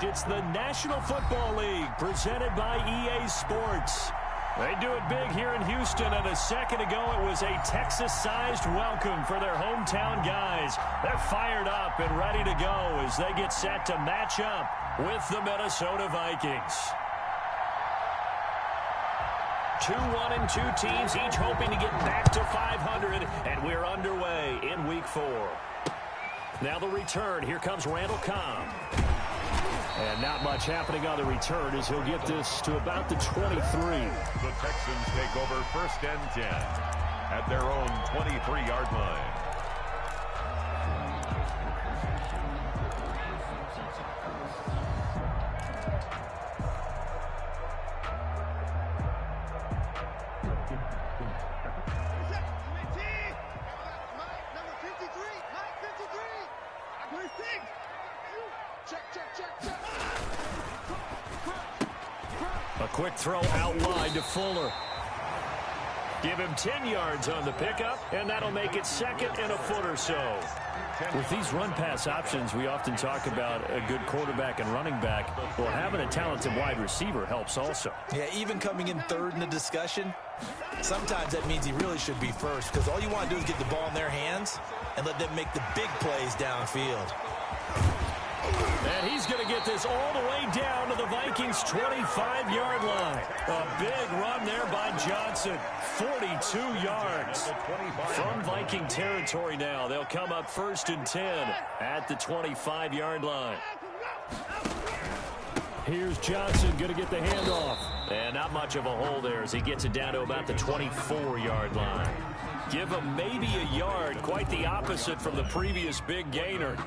It's the National Football League presented by EA Sports. They do it big here in Houston, and a second ago it was a Texas-sized welcome for their hometown guys. They're fired up and ready to go as they get set to match up with the Minnesota Vikings. 2-1-2 teams, each hoping to get back to 500, and we're underway in Week 4. Now the return. Here comes Randall Cobb. And not much happening on the return as he'll get this to about the 23. The Texans take over 1st and 10 at their own 23-yard line. A quick throw out wide to Fuller. Give him 10 yards on the pickup, and that'll make it 2nd and a foot or so. With these run-pass options, we often talk about a good quarterback and running back. Well, having a talented wide receiver helps also. Yeah, even coming in 3rd in the discussion, sometimes that means he really should be first, because all you want to do is get the ball in their hands and let them make the big plays downfield. And he's going to get this all the way down to the Vikings' 25-yard line. A big run there by Johnson. 42 yards. From Viking territory now, they'll come up 1st and 10 at the 25-yard line. Here's Johnson going to get the handoff. And not much of a hole there as he gets it down to about the 24-yard line. Give him maybe a yard, quite the opposite from the previous big gainer.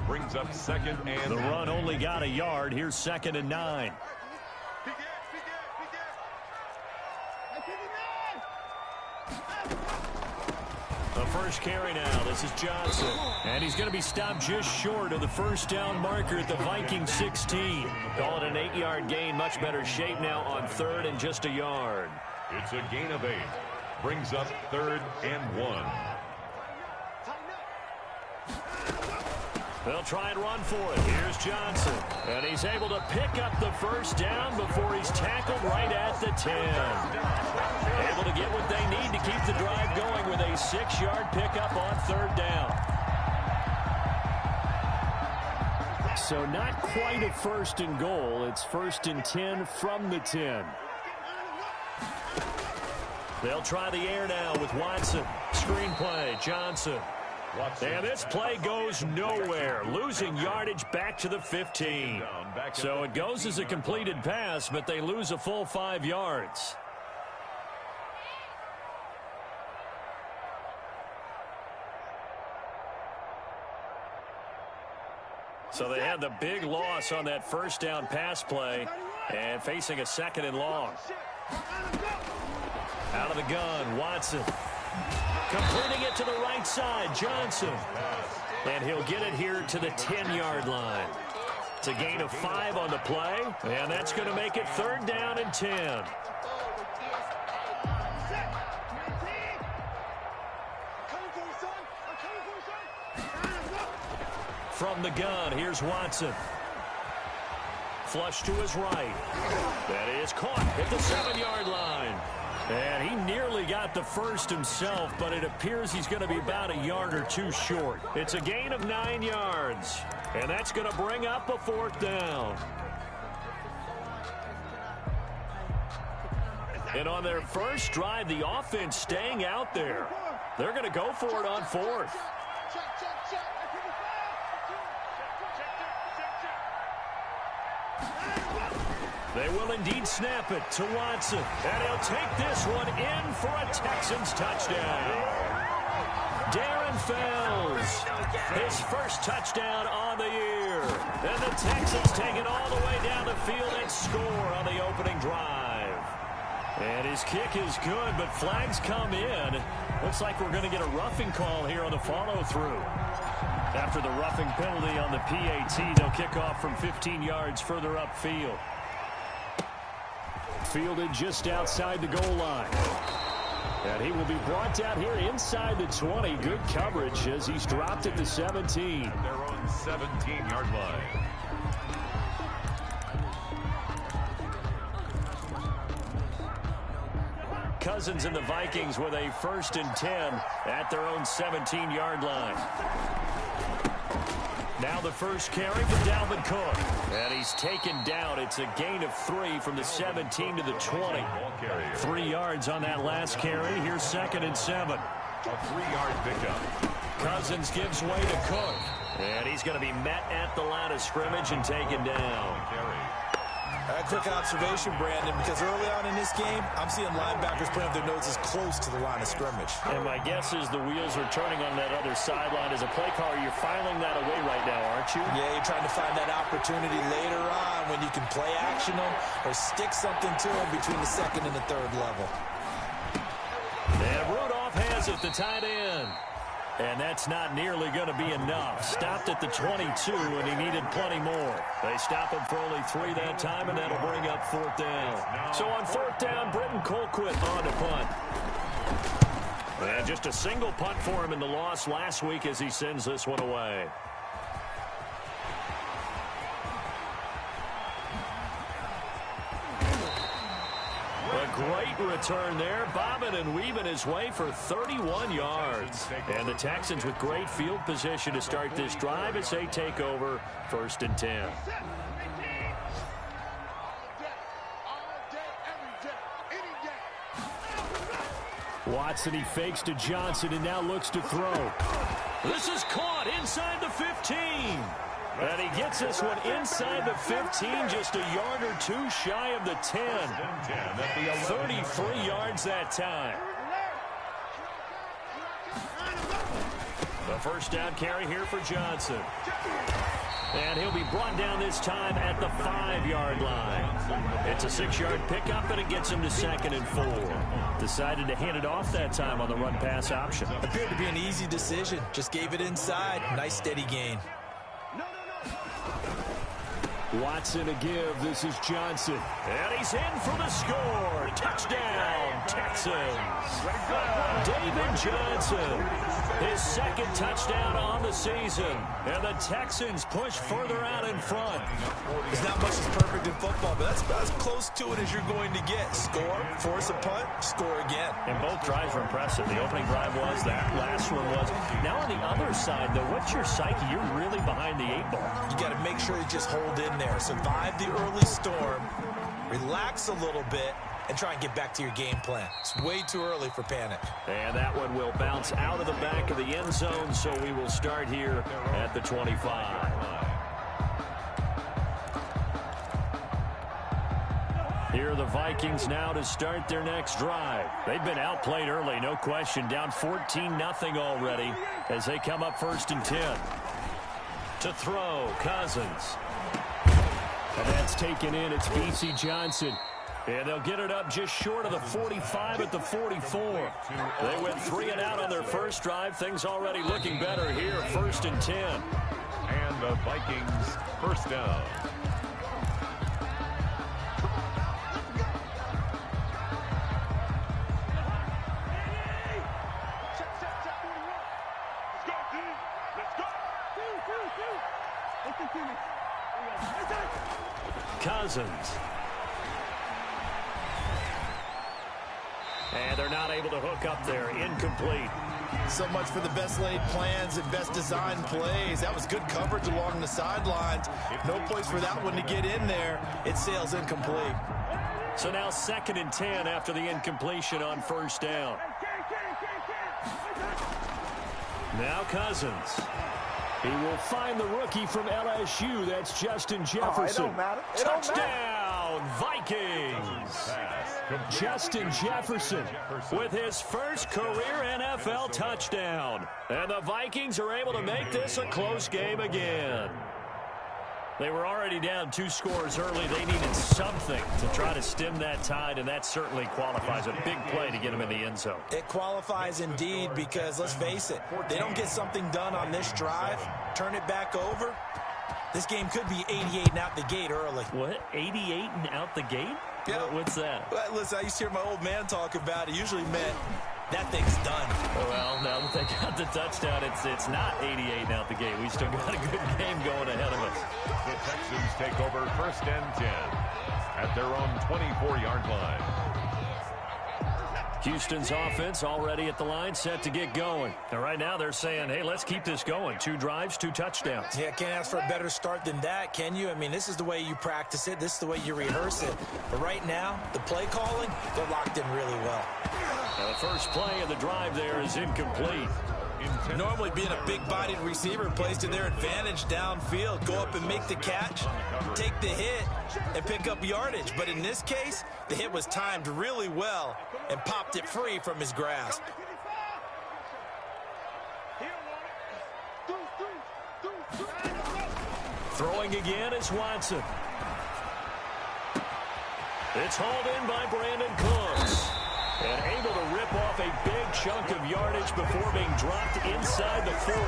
Brings up 2nd and the run only got a yard. Here's 2nd and 9. The first carry now. This is Johnson. And he's going to be stopped just short of the 1st down marker at the Vikings 16. Call it an 8-yard gain. Much better shape now on 3rd and just a yard. It's a gain of 8. Brings up 3rd and 1. They'll try and run for it. Here's Johnson. And he's able to pick up the 1st down before he's tackled right at the 10. Able to get what they need to keep the drive going with a 6-yard pickup on 3rd down. So not quite a 1st and goal. It's 1st and 10 from the 10. They'll try the air now with Watson. Screen play, Johnson. And this play goes nowhere, losing yardage back to the 15. So it goes as a completed pass, but they lose a full 5 yards. So they had the big loss on that 1st down pass play and facing a 2nd and long. Out of the gun, Watson. Completing it to the right side, Johnson. And he'll get it here to the 10-yard line. It's a gain of 5 on the play, and that's going to make it 3rd down and 10. From the gun, here's Watson. Flush to his right. That is caught at the 7-yard line. And he nearly got the 1st himself, but it appears he's going to be about a yard or 2 short. It's a gain of 9 yards, and that's going to bring up a 4th down. And on their first drive, the offense staying out there. They're going to go for it on 4th. They will indeed snap it to Watson. And he'll take this one in for a Texans touchdown. Darren Fells, his 1st touchdown on the year. And the Texans take it all the way down the field and score on the opening drive. And his kick is good, but flags come in. Looks like we're going to get a roughing call here on the follow-through. After the roughing penalty on the PAT, they'll kick off from 15 yards further upfield. Fielded just outside the goal line. And he will be brought down here inside the 20. Good coverage as he's dropped at the 17. Their own 17-yard line. Cousins and the Vikings with a 1st and 10 at their own 17-yard line. Now the first carry for Dalvin Cook. And he's taken down. It's a gain of 3 from the 17 to the 20. 3 yards on that last carry. Here's 2nd and 7. A 3-yard pickup. Cousins gives way to Cook. And he's going to be met at the line of scrimmage and taken down. A quick observation, Brandon, because early on in this game, I'm seeing linebackers putting their noses close to the line of scrimmage. And my guess is the wheels are turning on that other sideline. As a play caller, you're filing that away right now, aren't you? Yeah, you're trying to find that opportunity later on when you can play action them or stick something to them between the 2nd and the 3rd level. And Rudolph has it, the tight end. And that's not nearly going to be enough. Stopped at the 22, and he needed plenty more. They stop him for only 3 that time, and that'll bring up 4th down. So on 4th down, Britton Colquitt on to punt. And just a single punt for him in the loss last week as he sends this one away. Great return there, bobbing and weaving his way for 31 yards. And the Texans with great field position to start this drive as they take over 1st and 10. Watson, he fakes to Johnson and now looks to throw. This is caught inside the 15. And he gets this one inside the 15, just a yard or 2 shy of the 10. 33 yards that time. The 1st down carry here for Johnson. And he'll be brought down this time at the 5-yard line. It's a 6-yard pickup, and it gets him to 2nd and 4. Decided to hand it off that time on the run-pass option. Appeared to be an easy decision. Just gave it inside. Nice steady gain. Watson a give. This is Johnson. And he's in for the score. Touchdown, Texans. David Johnson, his 2nd touchdown on the season. And the Texans push further out in front. There's not much that's perfect in football, but that's about as close to it as you're going to get. Score, force a punt, score again. And both drives were impressive. The opening drive was, that last one was. Now on the other side, though, what's your psyche? You're really behind the 8 ball. You got to make sure you just hold in there. Survive the early storm, relax a little bit, and try and get back to your game plan. It's way too early for panic. And that one will bounce out of the back of the end zone, so we will start here at the 25. Here are the Vikings now to start their next drive. They've been outplayed early, no question. Down 14-0 already as they come up 1st and 10. To throw, Cousins. And that's taken in. It's B.C. Johnson. And they'll get it up just short of the 45 at the 44. They went 3 and out on their first drive. Things already looking better here. 1st and 10. And the Vikings 1st down. Cousins. And they're not able to hook up there. Incomplete. So much for the best laid plans and best designed plays. That was good coverage along the sidelines. No place for that one to get in there. It sails incomplete. So now 2nd and 10 after the incompletion on 1st down. Now Cousins. He will find the rookie from LSU. That's Justin Jefferson. It don't matter. Touchdown, Vikings. Justin Jefferson with his first career NFL touchdown. And the Vikings are able to make this a close game again. They were already down 2 scores early. They needed something to try to stem that tide, and that certainly qualifies. A big play to get them in the end zone. It qualifies indeed because, let's face it, they don't get something done on this drive, turn it back over, this game could be 88 and out the gate early. What? 88 and out the gate? Yeah. What's that? Well, listen, I used to hear my old man talk about it. Usually meant that thing's done. Well, now that they got the touchdown, it's not 88 and out the gate. We still got a good game going ahead of us. The Texans take over 1st and 10 at their own 24-yard line. Houston's offense already at the line, set to get going. And right now they're saying, hey, let's keep this going. 2 drives, 2 touchdowns. Yeah, can't ask for a better start than that, can you? I mean, this is the way you practice it. This is the way you rehearse it. But right now, the play calling, they're locked in really well. The first play of the drive there is incomplete. Normally being a big-bodied receiver plays to their advantage downfield. Go up and make the catch, take the hit, and pick up yardage. But in this case, the hit was timed really well and popped it free from his grasp. Throwing again is Watson. It's hauled in by Brandon Cooks. And able to rip off a big chunk of yardage before being dropped inside the 40.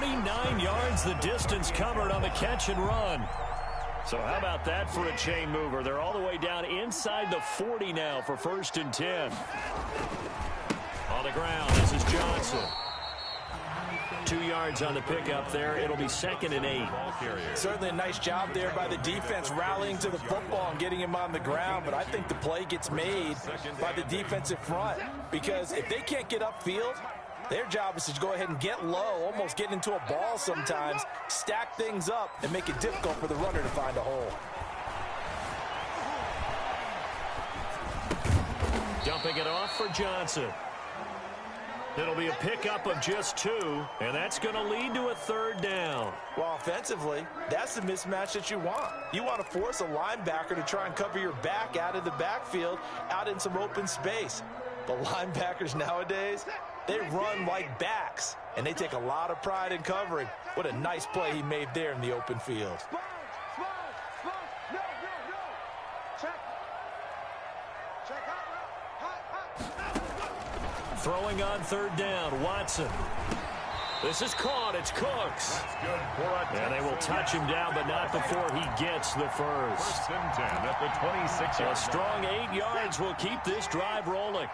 39 yards the distance covered on the catch and run. So how about that for a chain mover? They're all the way down inside the 40 now for 1st and 10. On the ground, this is Johnson. 2 yards on the pickup there. It'll be 2nd and 8. Certainly a nice job there by the defense rallying to the football and getting him on the ground. But I think the play gets made by the defensive front, because if they can't get upfield, their job is to go ahead and get low, almost get into a ball sometimes, stack things up, and make it difficult for the runner to find a hole. Dumping it off for Johnson. It'll be a pickup of just 2, and that's going to lead to a 3rd down. Well, offensively, that's the mismatch that you want. You want to force a linebacker to try and cover your back out of the backfield, out in some open space. But linebackers nowadays, they run like backs, and they take a lot of pride in covering. What a nice play he made there in the open field. Throwing on 3rd down, Watson. This is caught. It's Cooks. And they will touch him down, but not before he gets the first. 1st and 10 at the 26-yard. A strong 8 yards will keep this drive rolling.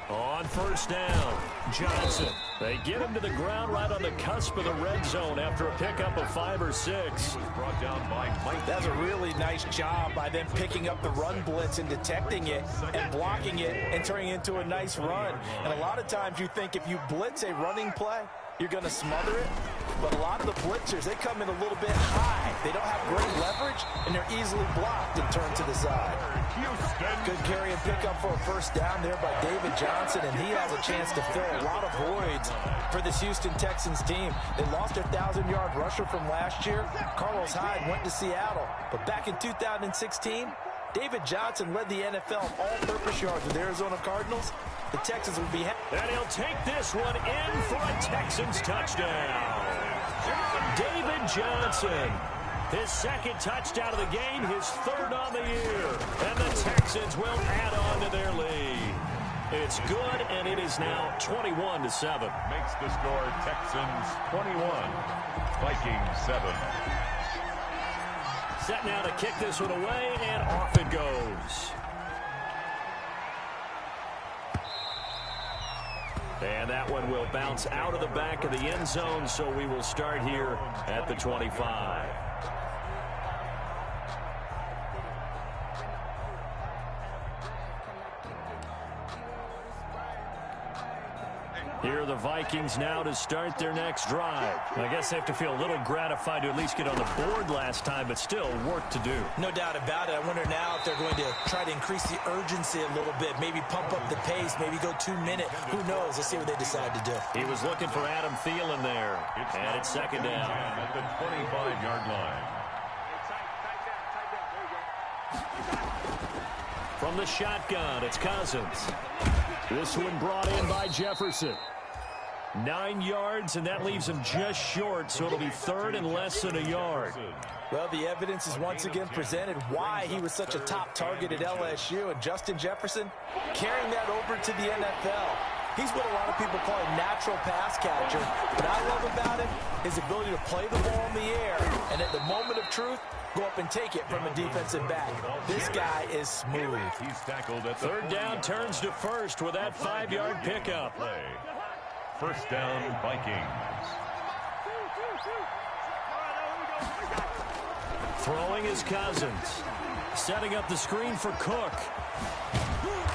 On 1st down, Johnson. They get him to the ground right on the cusp of the red zone after a pickup of 5 or 6. Brought down by Mike. That's a really nice job by them picking up the run blitz and detecting it and blocking it and turning it into a nice run. And a lot of times you think if you blitz a running play, you're going to smother it. But a lot of the blitzers, they come in a little bit high. They don't have great leverage, and they're easily blocked and turned to the side. Good carry and pickup for a 1st down there by David Johnson, and he has a chance to fill a lot of voids for this Houston Texans team. They lost their 1,000-yard rusher from last year. Carlos Hyde went to Seattle, but back in 2016, David Johnson led the NFL in all-purpose yards with Arizona Cardinals. The Texans will be... And he'll take this one in for a Texans touchdown. David Johnson, his 2nd touchdown of the game, his 3rd on the year. And the Texans will add on to their lead. It's good, and it is now 21-7. Makes the score Texans 21, Vikings 7. Set now to kick this one away, and off it goes. And that one will bounce out of the back of the end zone, so we will start here at the 25. Here are the Vikings now to start their next drive. I guess they have to feel a little gratified to at least get on the board last time, but still work to do. No doubt about it. I wonder now if they're going to try to increase the urgency a little bit, maybe pump up the pace, maybe go 2-minute. Who knows? Let's see what they decide to do. He was looking for Adam Thielen there, and it's 2nd down. At the 25-yard line. From the shotgun, it's Cousins. This one brought in by Jefferson. 9 yards, and that leaves him just short, so it'll be 3rd and less than a yard. Well, the evidence is once again presented why he was such a top target at LSU, and Justin Jefferson carrying that over to the NFL. He's what a lot of people call a natural pass catcher. What I love about him is the ability to play the ball in the air, and at the moment of truth, go up and take it from a defensive back. This guy is smooth. He's tackled at 3rd down turns to 1st with that 5-yard pickup. 1st down, Vikings. Throwing is Cousins. Setting up the screen for Cook.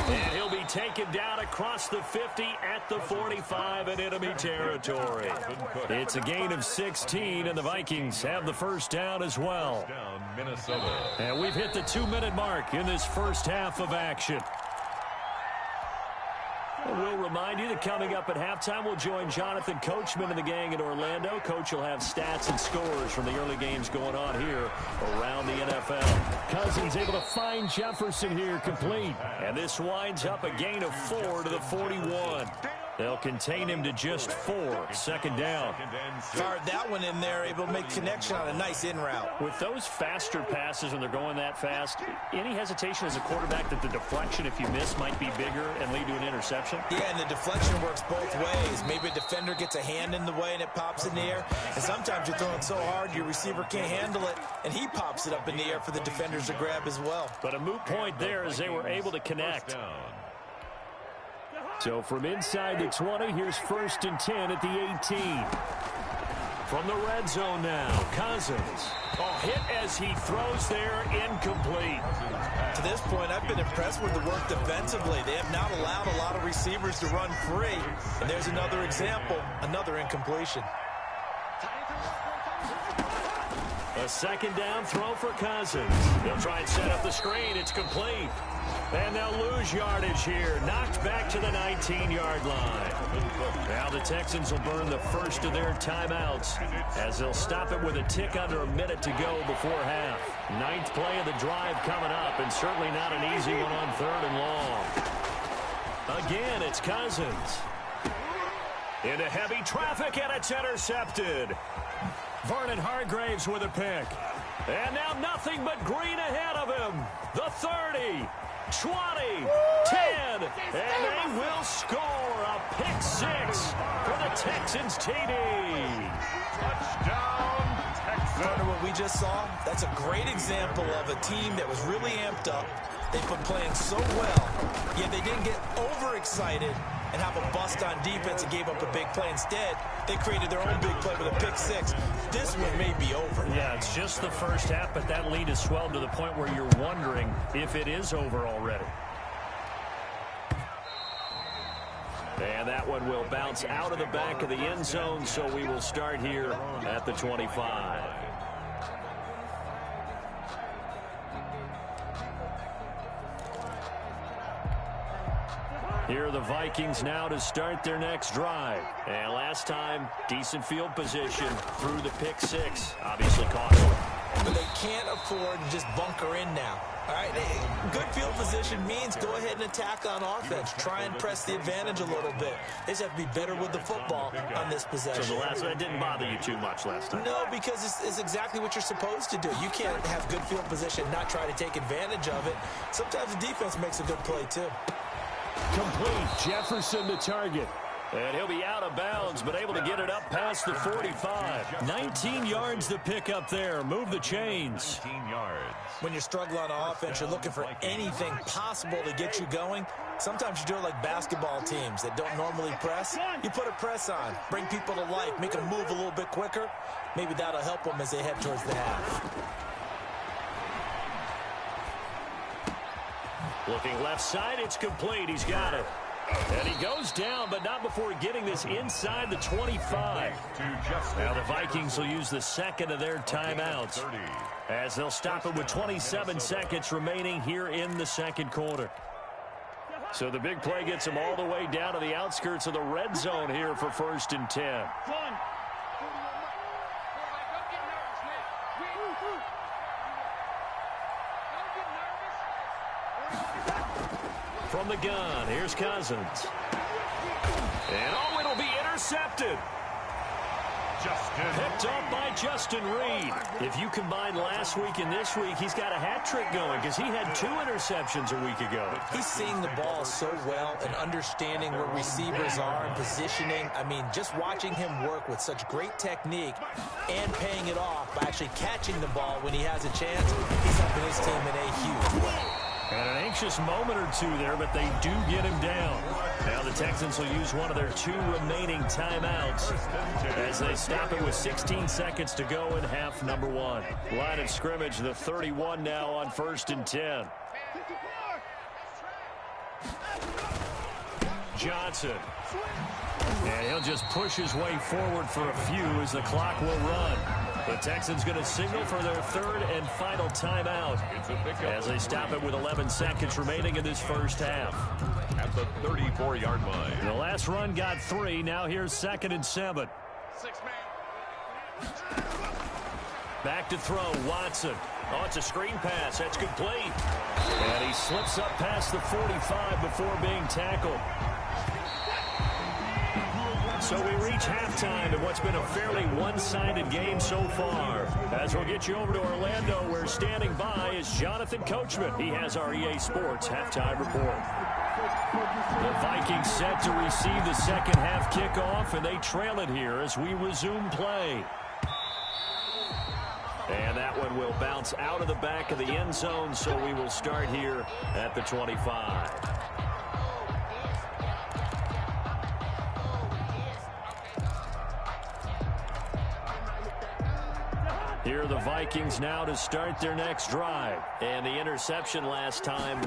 And he'll be taken down across the 50 at the 45 in enemy territory. It's a gain of 16, and the Vikings have the first down as well. And we've hit the 2-minute mark in this first half of action. And we'll remind you that coming up at halftime, we'll join Jonathan Coachman and the gang in Orlando. Coach will have stats and scores from the early games going on here around the NFL. Cousins able to find Jefferson here complete. And this winds up a gain of 4 to the 41. They'll contain him to just 4. Second down. Fired that one in there, able to make connection on a nice in route. With those faster passes when they're going that fast, any hesitation as a quarterback that the deflection, if you miss, might be bigger and lead to an interception? Yeah, and the deflection works both ways. Maybe a defender gets a hand in the way and it pops in the air. And sometimes you're throwing so hard your receiver can't handle it, and he pops it up in the air for the defenders to grab as well. But a moot point there as they were able to connect. So from inside the 20, here's 1st and 10 at the 18. From the red zone now, Cousins. Hit as he throws there, incomplete. To this point, I've been impressed with the work defensively. They have not allowed a lot of receivers to run free. And there's another example, another incompletion. A second down throw for Cousins. They'll try and set up the screen. It's complete. And they'll lose yardage here. Knocked back to the 19-yard line. Now the Texans will burn the first of their timeouts as they'll stop it with a tick under a minute to go before half. 9th play of the drive coming up, and certainly not an easy one on 3rd and long. Again, it's Cousins. Into heavy traffic, and it's intercepted. Vernon Hargraves with a pick. And now nothing but green ahead of him. The 30, 20, 10, and they will score a pick 6 for the Texans TD. Touchdown, Texans. Partner, what we just saw, that's a great example of a team that was really amped up. They've been playing so well, yet they didn't get overexcited and have a bust on defense and gave up a big play. Instead, they created their own big play with a pick 6. This one may be over. Yeah, it's just the first half, but that lead has swelled to the point where you're wondering if it is over already. And that one will bounce out of the back of the end zone, so we will start here at the 25. Here are the Vikings now to start their next drive. And last time, decent field position through the pick 6. Obviously caught it. But they can't afford to just bunker in now. All right, good field position means go ahead and attack on offense. Try and press the advantage a little bit. They just have to be better with the football on this possession. So the last one didn't bother you too much last time? No, because it's exactly what you're supposed to do. You can't have good field position and not try to take advantage of it. Sometimes the defense makes a good play, too. Complete. Jefferson the target. And he'll be out of bounds, but able to get it up past the 45. 19 yards to pick up there. Move the chains. 19 yards. When you're struggling on offense, you're looking for anything possible to get you going. Sometimes you do it like basketball teams that don't normally press. You put a press on, bring people to life, make them move a little bit quicker. Maybe that'll help them as they head towards the half. Looking left side, it's complete. He's got it. And he goes down, but not before getting this inside the 25. Now the Vikings will use the second of their timeouts as they'll stop it with 27 seconds remaining here in the second quarter. So the big play gets them all the way down to the outskirts of the red zone here for 1st and 10. From the gun, here's Cousins. And it'll be intercepted. Picked up by Justin Reed. If you combine last week and this week, he's got a hat trick going because he had 2 interceptions a week ago. He's seeing the ball so well and understanding where receivers are and positioning. I mean, just watching him work with such great technique and paying it off by actually catching the ball when he has a chance, he's helping his team in a huge way. And an anxious moment or two there, but they do get him down. Now the Texans will use one of their 2 remaining timeouts as they stop it with 16 seconds to go in half number 1. Line of scrimmage, the 31 now on 1st and 10. Johnson. And he'll just push his way forward for a few as the clock will run. The Texans going to signal for their 3rd and final timeout as they stop it with 11 seconds remaining in this first half. At the 34-yard line. The last run got 3. Now here's 2nd and 7. Back to throw. Watson. Oh, it's a screen pass. That's complete. And he slips up past the 45 before being tackled. So we reach halftime in what's been a fairly one-sided game so far. As we'll get you over to Orlando, where standing by is Jonathan Coachman. He has our EA Sports halftime report. The Vikings set to receive the second half kickoff, and they trail it here as we resume play. And that one will bounce out of the back of the end zone, so we will start here at the 25. Here are the Vikings now to start their next drive. And the interception last time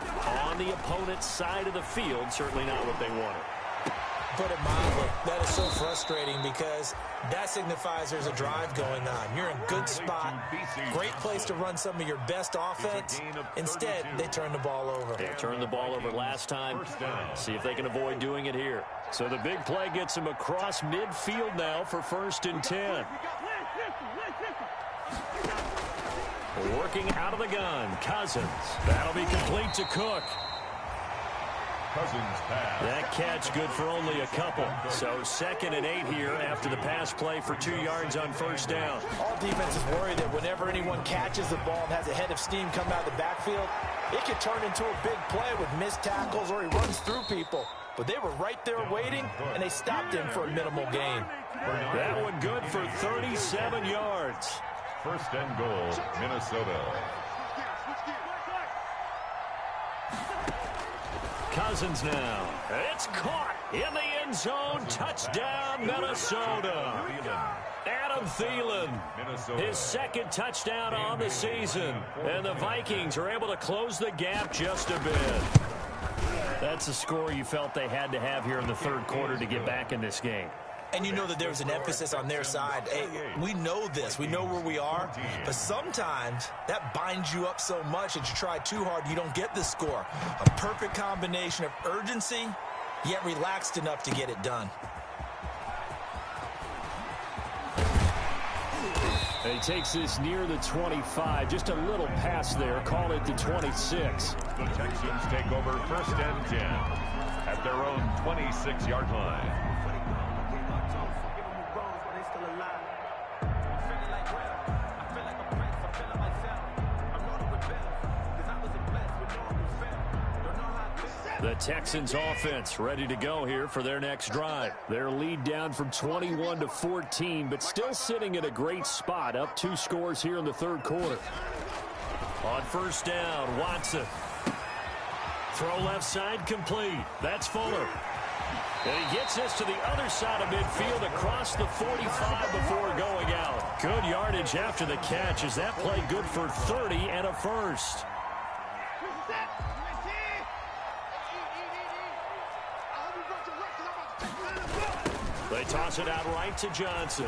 on the opponent's side of the field, certainly not what they wanted. Put it mildly, that is so frustrating because that signifies there's a drive going on. You're in a good spot, great place to run some of your best offense. Instead, they turn the ball over. They turned the ball over last time. See if they can avoid doing it here. So the big play gets them across midfield now for 1st and 10. Working out of the gun, Cousins. That'll be complete to Cook. Cousins pass. That catch good for only a couple. So 2nd and 8 here after the pass play for 2 yards on 1st down. All defenses worry that whenever anyone catches the ball and has a head of steam come out of the backfield, it could turn into a big play with missed tackles or he runs through people. But they were right there waiting, and they stopped him for a minimal gain. That one good for 37 yards. 1st and goal, Minnesota. Cousins now. It's caught in the end zone. Touchdown, Minnesota. Adam Thielen, his 2nd touchdown on the season. And the Vikings are able to close the gap just a bit. That's a score you felt they had to have here in the 3rd quarter to get back in this game. And you know that there's an emphasis on their side. Hey, we know this. We know where we are. But sometimes that binds you up so much that you try too hard, you don't get the score. A perfect combination of urgency, yet relaxed enough to get it done. And he takes this near the 25. Just a little pass there. Call it the 26. The Texans take over 1st and 10 at their own 26-yard line. The Texans offense ready to go here for their next drive. Their lead down from 21 to 14, but still sitting in a great spot, up 2 scores here in the 3rd quarter. On 1st down, Watson. Throw left side complete. That's Fuller. And he gets this to the other side of midfield across the 45 before going out. Good yardage after the catch as that play good for 30 and a first. They toss it out right to Johnson.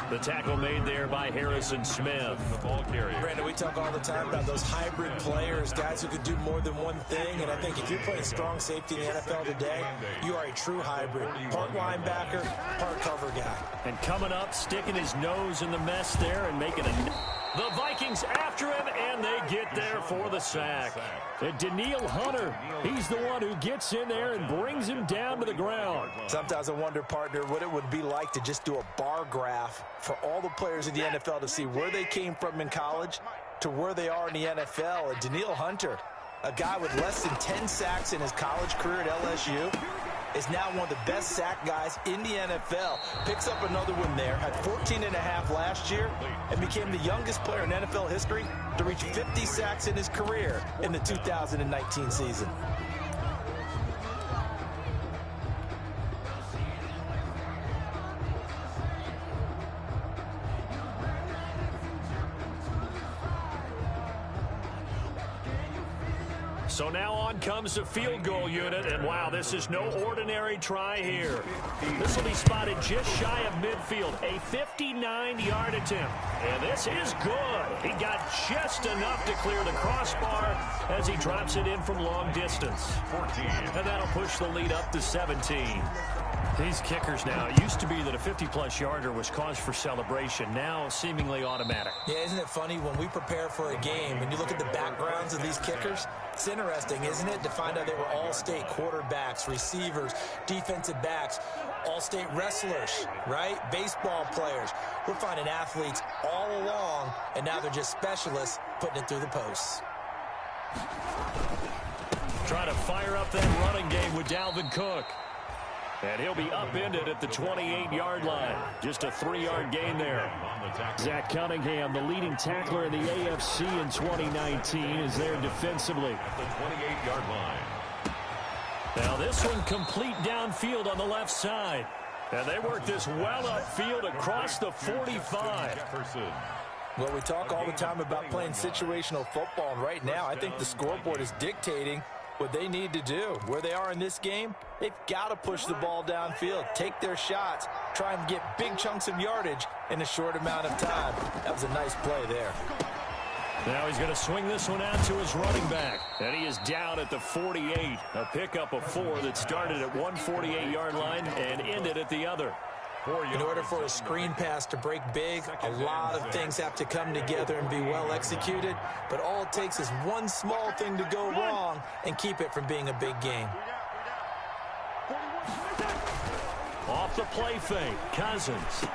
The tackle made there by Harrison Smith. The ball carrier. Brandon, we talk all the time about those hybrid players, guys who could do more than one thing. And I think if you're playing strong safety in the NFL today, you are a true hybrid. Part linebacker, part cover guy. And coming up, sticking his nose in the mess there and making a... The Vikings after him, and they get there for the sack. And Daniil Hunter, he's the one who gets in there and brings him down to the ground. Sometimes I wonder, partner, what it would be like to just do a bar graph for all the players in the NFL to see where they came from in college to where they are in the NFL. And Daniil Hunter, a guy with less than 10 sacks in his college career at LSU, is now one of the best sack guys in the NFL. Picks up another one there at 14.5 last year and became the youngest player in NFL history to reach 50 sacks in his career in the 2019 season. So now on comes the field goal unit, and wow, this is no ordinary try here. This will be spotted just shy of midfield, a 59-yard attempt. And this is good. He got just enough to clear the crossbar as he drops it in from long distance. 14. And that'll push the lead up to 17. These kickers now, it used to be that a 50-plus yarder was cause for celebration. Now, seemingly automatic. Yeah, isn't it funny when we prepare for a game, when you look at the backgrounds of these kickers, it's interesting, isn't it, to find out they were all-state quarterbacks, receivers, defensive backs, all-state wrestlers, right? Baseball players. We're finding athletes all along, and now they're just specialists putting it through the posts. Trying to fire up that running game with Dalvin Cook. And he'll be upended at the 28-yard line. Just a 3-yard gain there. Zach Cunningham, the leading tackler in the AFC in 2019, is there defensively. At the 28-yard line. Now this one complete downfield on the left side. And they work this well upfield across the 45. Well, we talk all the time about playing situational football, and right now I think the scoreboard is dictating what they need to do. Where they are in this game, they've got to push the ball downfield, take their shots, try and get big chunks of yardage in a short amount of time. That was a nice play there. Now he's going to swing this one out to his running back. And he is down at the 48. A pickup of 4 that started at one 48-yard line and ended at the other. In order for a screen pass to break big, a lot of things have to come together and be well executed. But all it takes is one small thing to go wrong and keep it from being a big game. Off the play fake, Cousins.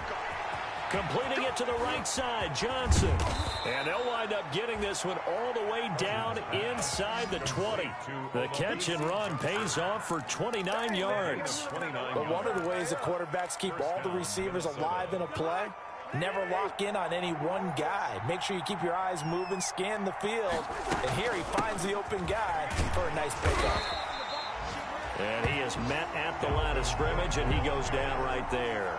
Completing it to the right side, Johnson. And they'll wind up getting this one all the way down inside the 20. The catch and run pays off for 29 yards. But one of the ways the quarterbacks keep all the receivers alive in a play, never lock in on any one guy. Make sure you keep your eyes moving, scan the field. And here he finds the open guy for a nice pickup. And he is met at the line of scrimmage, and he goes down right there.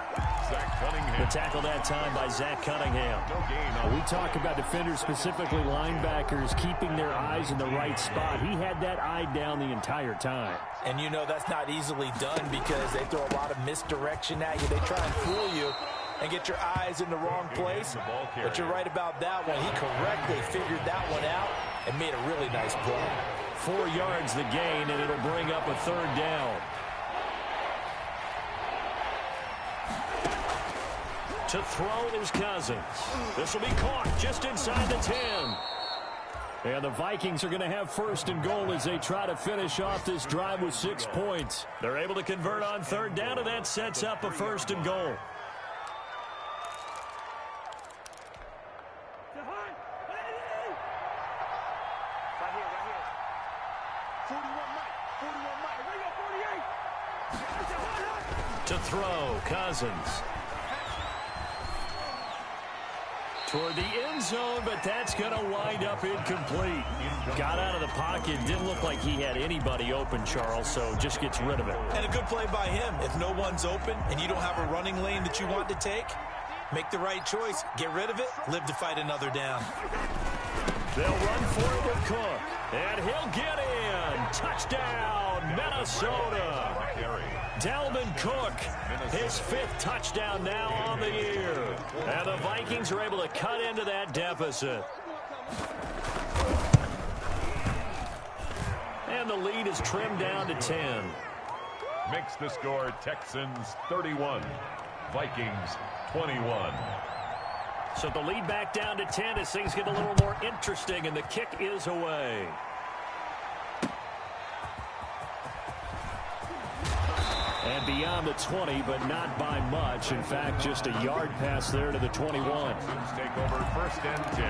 The tackle that time by Zach Cunningham. We talk about defenders, specifically linebackers, keeping their eyes in the right spot. He had that eye down the entire time. And you know that's not easily done because they throw a lot of misdirection at you. They try and fool you and get your eyes in the wrong place. But you're right about that one. He correctly figured that one out and made a really nice play. 4 yards the gain, and it'll bring up a 3rd down. To throw is Cousins. This will be caught just inside the 10. And the Vikings are going to have 1st and goal as they try to finish off this drive with 6 points. They're able to convert on 3rd down, and that sets up a 1st and goal. To throw, Cousins. Toward the end zone, but that's going to wind up incomplete. Got out of the pocket. Didn't look like he had anybody open, Charles, so just gets rid of it. And a good play by him. If no one's open and you don't have a running lane that you want to take, make the right choice. Get rid of it. Live to fight another down. They'll run for it with Cook. And he'll get in. Touchdown, Minnesota. Dalvin Cook, his 5th touchdown now on the year. And the Vikings are able to cut into that deficit. And the lead is trimmed down to 10. Makes the score Texans 31, Vikings 21. So the lead back down to 10 as things get a little more interesting, and the kick is away. And beyond the 20, but not by much. In fact, just a yard pass there to the 21. Take over 1st and 10.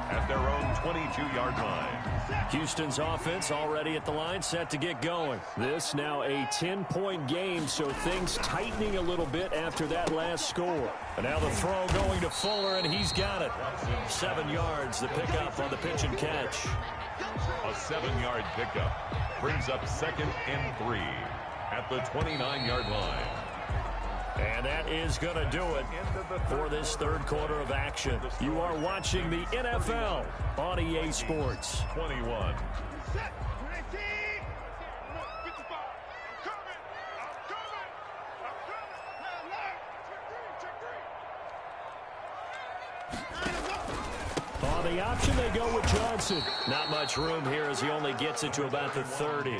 at their own 22-yard line. Houston's offense already at the line, set to get going. This now a 10-point game, so things tightening a little bit after that last score. And now the throw going to Fuller, and he's got it. 7 yards, the pickup on the pitch and catch. A 7-yard pickup brings up 2nd and 3 at the 29-yard line. And that is going to do it for this third quarter of action. You are watching the NFL on EA Sports. 21. On the option, they go with Johnson. Not much room here as he only gets it to about the 30.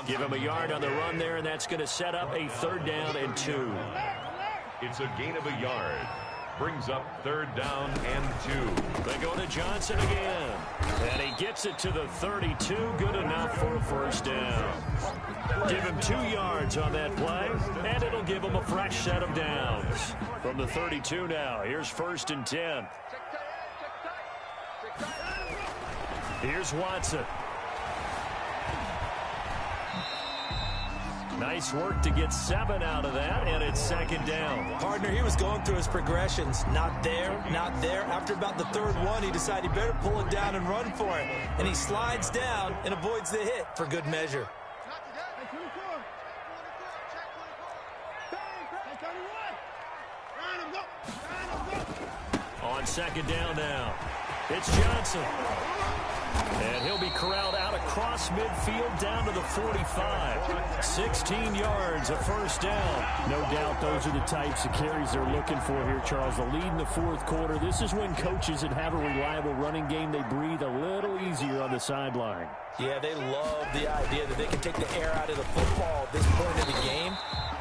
Give him a yard on the run there, and that's going to set up a 3rd down and 2. It's a gain of a yard. Brings up 3rd down and 2. They go to Johnson again. And he gets it to the 32. Good enough for a 1st down. Give him 2 yards on that play, and it'll give him a fresh set of downs. From the 32 now, here's 1st and 10. Here's Watson. Nice work to get 7 out of that, and it's 2nd down. Partner, he was going through his progressions. Not there, not there. After about the 3rd one, he decided he better pull it down and run for it. And he slides down and avoids the hit for good measure. On 2nd down now, it's Johnson. And he'll be corralled out across midfield down to the 45. 16 yards, a 1st down. No doubt those are the types of carries they're looking for here, Charles. The lead in the 4th quarter. This is when coaches that have a reliable running game, they breathe a little easier on the sideline. Yeah, they love the idea that they can take the air out of the football at this point in the game.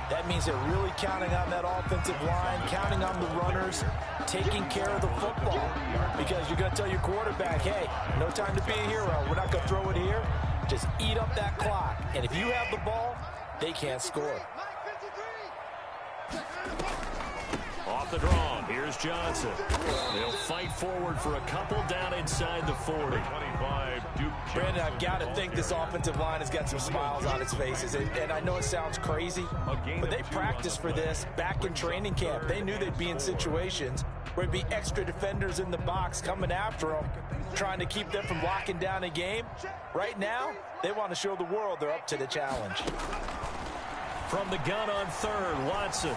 That means they're really counting on that offensive line, counting on the runners, taking care of the football. Because you're going to tell your quarterback, hey, no time to be a hero. We're not going to throw it here. Just eat up that clock. And if you have the ball, they can't score. Off the draw, here's Johnson. They'll fight forward for a couple down inside the 40. 25, Duke. Brandon, I've got to think this offensive line has got some smiles on its faces. And I know it sounds crazy, but they practiced for this back in training camp. They knew they'd be in situations where there'd be extra defenders in the box coming after them, trying to keep them from locking down a game. Right now, they want to show the world they're up to the challenge. From the gun on 3rd, Watson.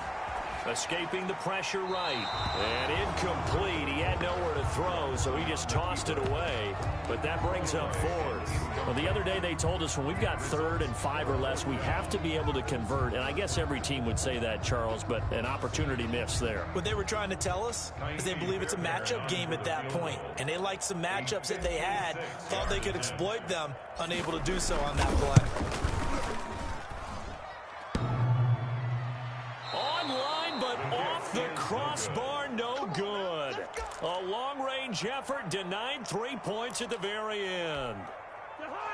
Escaping the pressure right. And incomplete. He had nowhere to throw, so he just tossed it away. But that brings up 4th. Well, the other day they told us when we've got 3rd and 5 or less, we have to be able to convert. And I guess every team would say that, Charles, but an opportunity missed there. What they were trying to tell us is they believe it's a matchup game at that point. And they liked some matchups that they had, thought they could exploit them, unable to do so on that play. The crossbar, no good. A long-range effort denied 3 points at the very end.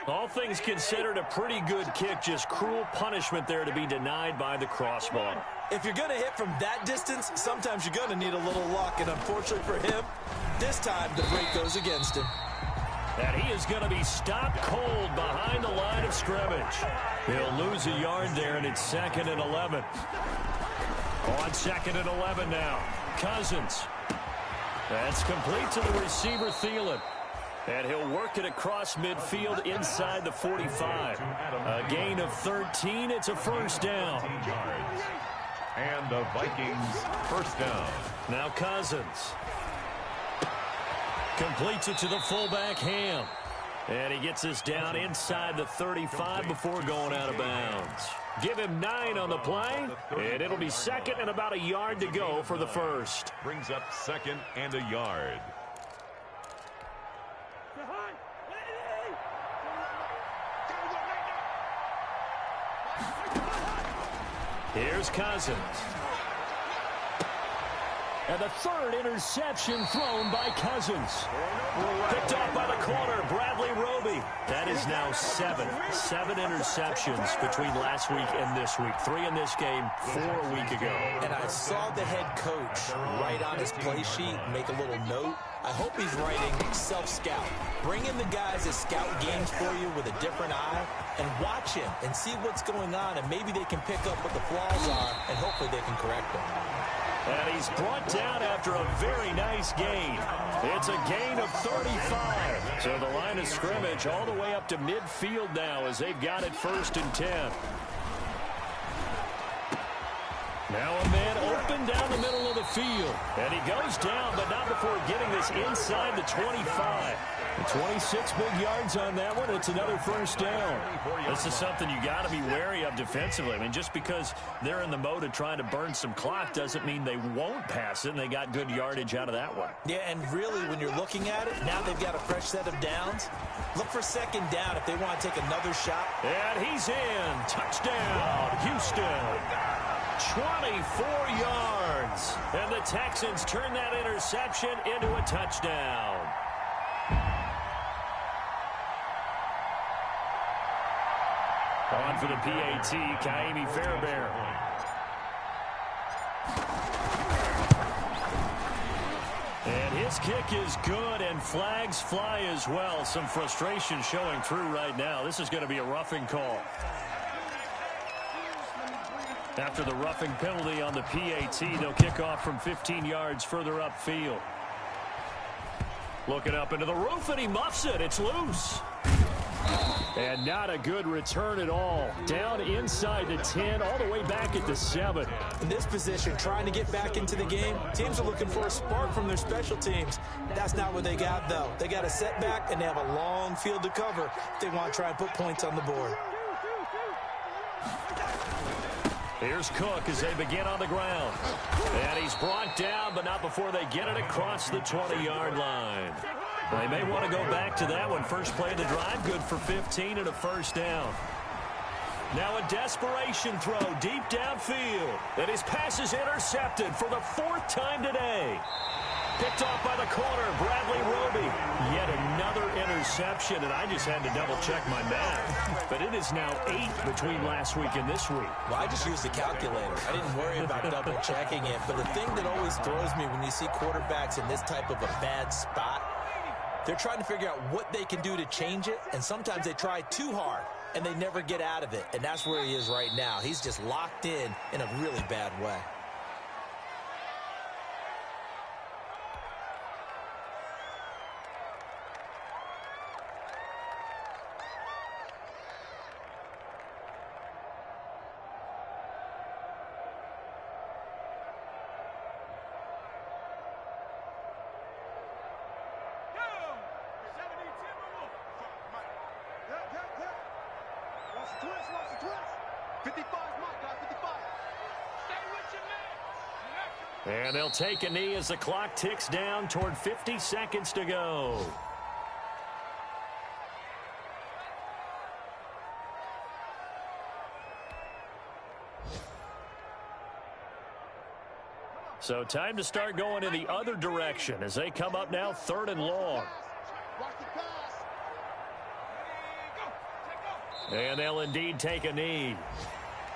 All things considered, a pretty good kick, just cruel punishment there to be denied by the crossbar. If you're going to hit from that distance, sometimes you're going to need a little luck, and unfortunately for him, this time the break goes against him. And he is going to be stopped cold behind the line of scrimmage. He'll lose a yard there, and it's 2nd and 11. On 2nd and 11 now. Cousins. That's complete to the receiver, Thielen. And he'll work it across midfield inside the 45. A gain of 13. It's a 1st down. And the Vikings 1st down. Now Cousins. Completes it to the fullback, Ham. And he gets this down inside the 35 before going out of bounds. Give him 9 on the play, and it'll be 2nd and about a yard to go for the 1st. Brings up 2nd and a yard. Here's Cousins. And the third interception thrown by Cousins. Picked off by the corner, Bradley Roby. That is now seven interceptions between last week and this week. 3 in this game, 4 a week ago. And I saw the head coach write on his play sheet, make a little note. I hope he's writing self-scout. Bring in the guys that scout games for you with a different eye and watch him and see what's going on, and maybe they can pick up what the flaws are, and hopefully they can correct them. And he's brought down after a very nice gain. It's a gain of 35. So the line of scrimmage all the way up to midfield now as they've got it 1st and 10. Now a man open down the middle of the field. And he goes down, but not before getting this inside the 25. 26 big yards on that one. It's another 1st down. This is something you got to be wary of defensively. I mean, just because they're in the mode of trying to burn some clock doesn't mean they won't pass it, and they got good yardage out of that one. Yeah, and really, when you're looking at it, now they've got a fresh set of downs. Look for 2nd down if they want to take another shot. And he's in. Touchdown, Houston. 24 yards. And the Texans turn that interception into a touchdown. On for the PAT, Kaimi Fairbairn. And his kick is good, and flags fly as well. Some frustration showing through right now. This is going to be a roughing call. After the roughing penalty on the PAT, they'll kick off from 15 yards further upfield. Looking up into the roof, and he muffs it. It's loose. And not a good return at all. Down inside the 10, all the way back at the 7. In this position, trying to get back into the game, teams are looking for a spark from their special teams. That's not what they got, though. They got a setback, and they have a long field to cover if they want to try and put points on the board. Here's Cook as they begin on the ground. And he's brought down, but not before they get it across the 20-yard line. They may want to go back to that one. First play of the drive, good for 15 and a 1st down. Now a desperation throw deep downfield. And his pass is intercepted for the 4th time today. Picked off by the corner, Bradley Roby. Yet another interception, and I just had to double-check my math. But it is now 8 between last week and this week. Well, I just used the calculator. I didn't worry about double-checking it. But the thing that always throws me when you see quarterbacks in this type of a bad spot, they're trying to figure out what they can do to change it, and sometimes they try too hard, and they never get out of it. And that's where he is right now. He's just locked in a really bad way. And they'll take a knee as the clock ticks down toward 50 seconds to go. So time to start going in the other direction as they come up now 3rd and long. And they'll indeed take a knee.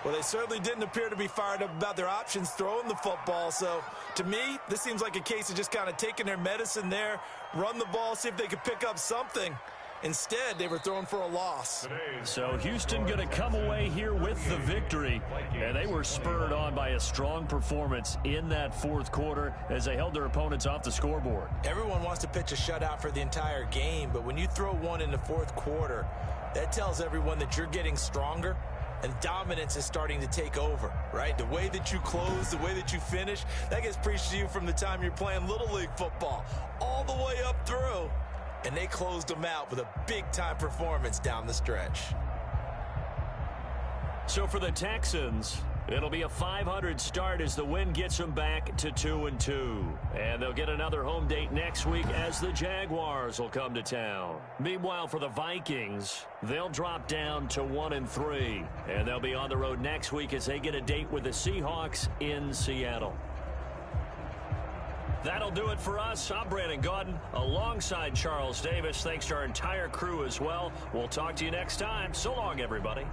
Well, they certainly didn't appear to be fired up about their options throwing the football. So, to me, this seems like a case of just kind of taking their medicine there, run the ball, see if they could pick up something. Instead, they were throwing for a loss. So Houston going to come away here with the victory. And they were spurred on by a strong performance in that 4th quarter as they held their opponents off the scoreboard. Everyone wants to pitch a shutout for the entire game, but when you throw one in the 4th quarter, that tells everyone that you're getting stronger. And dominance is starting to take over, right? The way that you close, the way that you finish, that gets preached to you from the time you're playing Little League football all the way up through. And they closed them out with a big-time performance down the stretch. So for the Texans, it'll be a 500 start as the win gets them back to 2-2. And they'll get another home date next week as the Jaguars will come to town. Meanwhile, for the Vikings, they'll drop down to 1-3. And they'll be on the road next week as they get a date with the Seahawks in Seattle. That'll do it for us. I'm Brandon Gaudin alongside Charles Davis. Thanks to our entire crew as well. We'll talk to you next time. So long, everybody.